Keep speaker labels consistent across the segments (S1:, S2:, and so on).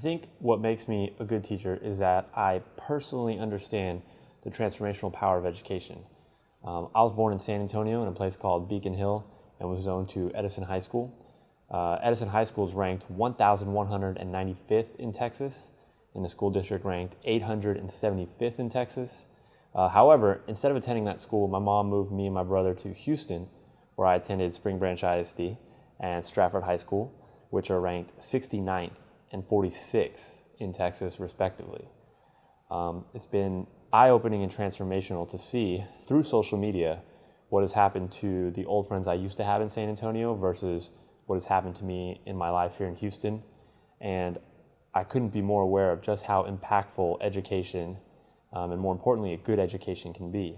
S1: think what makes me a good teacher is that I personally understand the transformational power of education. I was born in San Antonio in a place called Beacon Hill and was zoned to Edison High School. Edison High School is ranked 1,195th in Texas, and the school district ranked 875th in Texas. However, instead of attending that school, my mom moved me and my brother to Houston, where I attended Spring Branch ISD and Stratford High School, which are ranked 69th and 46th in Texas, respectively. It's been eye-opening and transformational to see through social media what has happened to the old friends I used to have in San Antonio versus what has happened to me in my life here in Houston. And I couldn't be more aware of just how impactful education, and more importantly, a good education can be.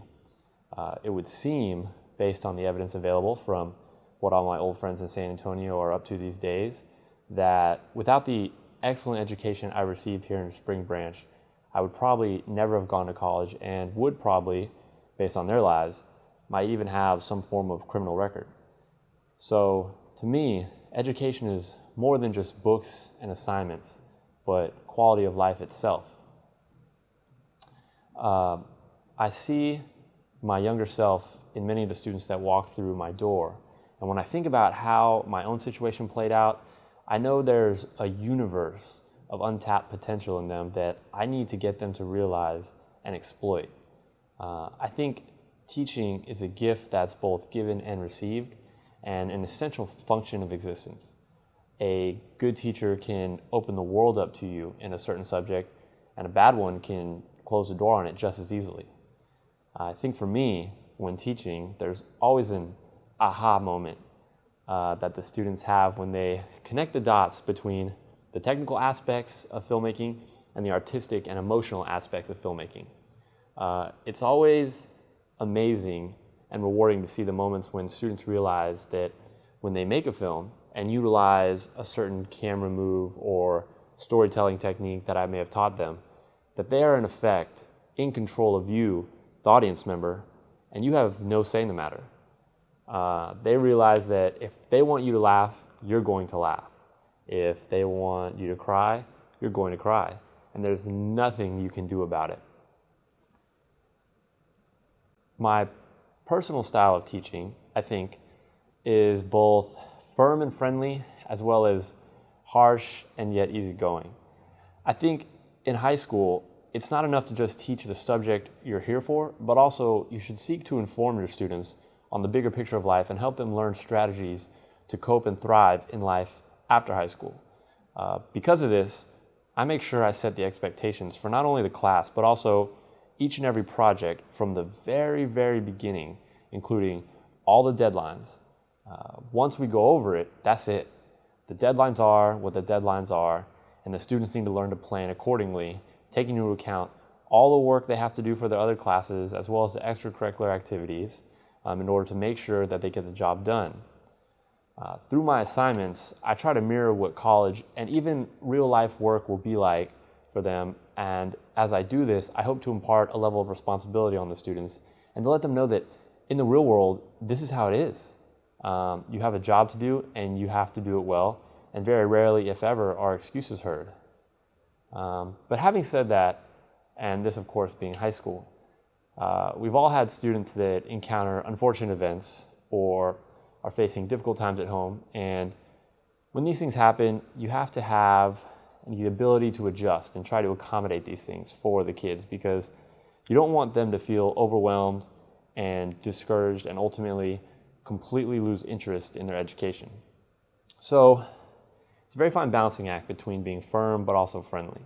S1: It would seem, based on the evidence available from what all my old friends in San Antonio are up to these days, that without the excellent education I received here in Spring Branch, I would probably never have gone to college and would probably, based on their lives, might even have some form of criminal record. So to me, education is more than just books and assignments, but quality of life itself. I see my younger self in many of the students that walk through my door. And when I think about how my own situation played out, I know there's a universe of untapped potential in them that I need to get them to realize and exploit. I think teaching is a gift that's both given and received, and an essential function of existence. A good teacher can open the world up to you in a certain subject, and a bad one can close the door on it just as easily. I think for me, when teaching, there's always an aha moment that the students have when they connect the dots between the technical aspects of filmmaking and the artistic and emotional aspects of filmmaking. It's always amazing and rewarding to see the moments when students realize that when they make a film and utilize a certain camera move or storytelling technique that I may have taught them, that they are in effect in control of you, the audience member, and you have no say in the matter. They realize that if they want you to laugh, you're going to laugh. If they want you to cry, you're going to cry. And there's nothing you can do about it. My personal style of teaching, I think, is both firm and friendly, as well as harsh and yet easygoing. I think in high school, it's not enough to just teach the subject you're here for, but also you should seek to inform your students on the bigger picture of life and help them learn strategies to cope and thrive in life after high school. Because of this, I make sure I set the expectations for not only the class, but also each and every project from the very, very beginning, including all the deadlines. Once we go over it, that's it. The deadlines are what the deadlines are, and the students need to learn to plan accordingly, taking into account all the work they have to do for their other classes, as well as the extracurricular activities, in order to make sure that they get the job done. Through my assignments, I try to mirror what college and even real life work will be like for them, and as I do this, I hope to impart a level of responsibility on the students and to let them know that in the real world, this is how it is. You have a job to do and you have to do it well, and very rarely, if ever, are excuses heard. But having said that, and this of course being high school, we've all had students that encounter unfortunate events or are facing difficult times at home, and when these things happen, you have to have the ability to adjust and try to accommodate these things for the kids, because you don't want them to feel overwhelmed and discouraged and ultimately completely lose interest in their education. So it's a very fine balancing act between being firm but also friendly.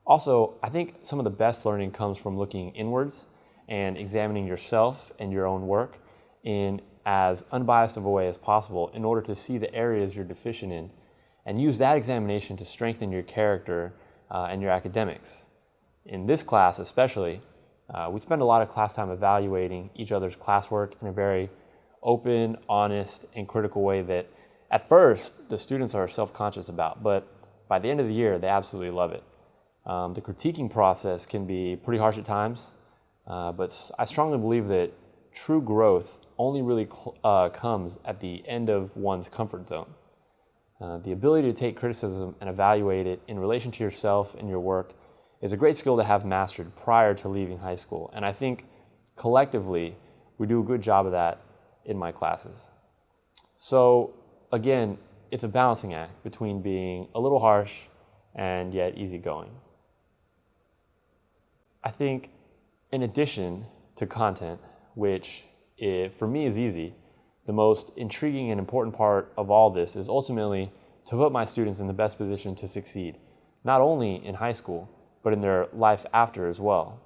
S1: Also, I think some of the best learning comes from looking inwards and examining yourself and your own work in as unbiased of a way as possible in order to see the areas you're deficient in and use that examination to strengthen your character and your academics. In this class especially, we spend a lot of class time evaluating each other's classwork in a very open, honest, and critical way that at first the students are self-conscious about, but by the end of the year they absolutely love it. The critiquing process can be pretty harsh at times, but I strongly believe that true growth only really comes at the end of one's comfort zone. The ability to take criticism and evaluate it in relation to yourself and your work is a great skill to have mastered prior to leaving high school. And I think collectively, we do a good job of that in my classes. So again, it's a balancing act between being a little harsh and yet easygoing. I think in addition to content, which for me is easy, the most intriguing and important part of all this is ultimately to put my students in the best position to succeed, not only in high school, but in their life after as well.